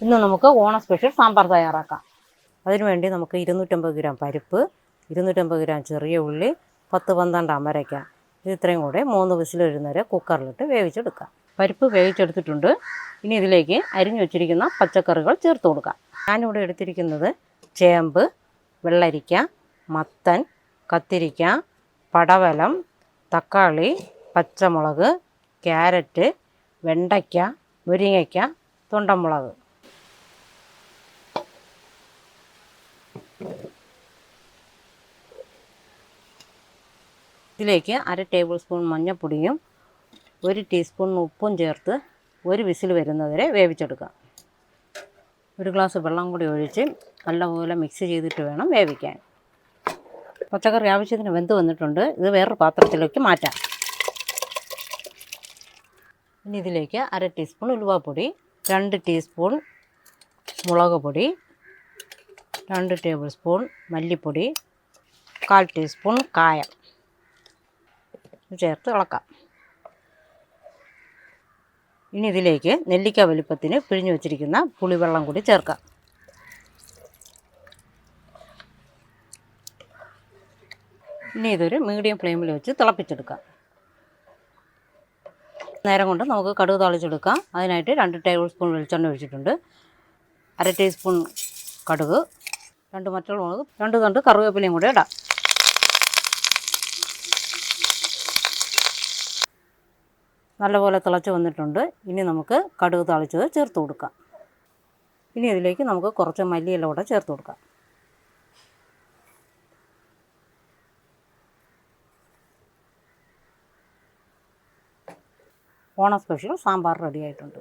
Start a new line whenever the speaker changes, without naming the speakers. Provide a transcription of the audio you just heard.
ഇന്ന് നമുക്ക് ഓണം സ്പെഷ്യൽ സാമ്പാർ തയ്യാറാക്കാം. അതിനുവേണ്ടി നമുക്ക് 250 ഗ്രാം പരിപ്പ്, 250 ഗ്രാം ചെറിയ ഉള്ളി, 10-12 അമരയ്ക്ക, ഇത് ഇത്രയും കൂടെ 3 വിസിൽ വരുന്നവരെ കുക്കറിലിട്ട് വേവിച്ചെടുക്കാം. പരിപ്പ് വേവിച്ചെടുത്തിട്ടുണ്ട്. ഇനി ഇതിലേക്ക് അരിഞ്ഞു വെച്ചിരിക്കുന്ന പച്ചക്കറികൾ ചേർത്ത് കൊടുക്കാം. ഞാനിവിടെ എടുത്തിരിക്കുന്നത് ചേമ്പ്, വെള്ളരിക്ക, മത്തൻ, കത്തിരിക്ക, പടവലം, തക്കാളി, പച്ചമുളക്, ക്യാരറ്റ്, വെണ്ടയ്ക്ക, മുരിങ്ങയ്ക്ക, തൊണ്ടമുളക്. ഇതിലേക്ക് 1/2 ടേബിൾ സ്പൂൺ മഞ്ഞൾപ്പൊടിയും 1 ടീസ്പൂൺ ഉപ്പും ചേർത്ത് 1 വിസിൽ വരുന്നവരെ വേവിച്ചെടുക്കാം. 1 ഗ്ലാസ് വെള്ളം കൂടി ഒഴിച്ച് നല്ലപോലെ മിക്സ് ചെയ്തിട്ട് വേണം വേവിക്കാൻ. പച്ചക്കറി ആവശ്യത്തിന് വെന്ത് വന്നിട്ടുണ്ട്. ഇത് വേറൊരു പാത്രത്തിലേക്ക് മാറ്റാം. ഇനി ഇതിലേക്ക് 1/2 ടീസ്പൂൺ ഉലുവാപ്പൊടി, 2 ടീസ്പൂൺ മുളക് പൊടി, 2 ടേബിൾ സ്പൂൺ മല്ലിപ്പൊടി, 1/4 ടീസ്പൂൺ കായം ചേർത്ത് ഇളക്കാം. ഇനി ഇതിലേക്ക് നെല്ലിക്ക വലുപ്പത്തിന് പിഴിഞ്ഞു വച്ചിരിക്കുന്ന പുളിവെള്ളം കൂടി ചേർക്കാം. ഇനി ഇതൊരു മീഡിയം ഫ്ലെയിമിൽ വെച്ച് തിളപ്പിച്ചെടുക്കാം. നേരം കൊണ്ട് നമുക്ക് കടുക് താളിച്ചെടുക്കാം. അതിനായിട്ട് 2 ടേബിൾ സ്പൂൺ വെളിച്ചെണ്ണ ഒഴിച്ചിട്ടുണ്ട്. 1/2 ടീസ്പൂൺ കടുക്, 2 വറ്റൽമുളക്, 2 തണ്ട് കറിവേപ്പിലയും കൂടെ ഇടാം. നല്ലപോലെ തിളച്ച് വന്നിട്ടുണ്ട്. ഇനി നമുക്ക് കടുക് താളിച്ചത് ചേർത്ത് കൊടുക്കാം. ഇനി ഇതിലേക്ക് നമുക്ക് കുറച്ച് മല്ലിയില കൂടെ ചേർത്ത് കൊടുക്കാം. ഓണം സ്പെഷ്യൽ സാമ്പാർ റെഡി ആയിട്ടുണ്ട്.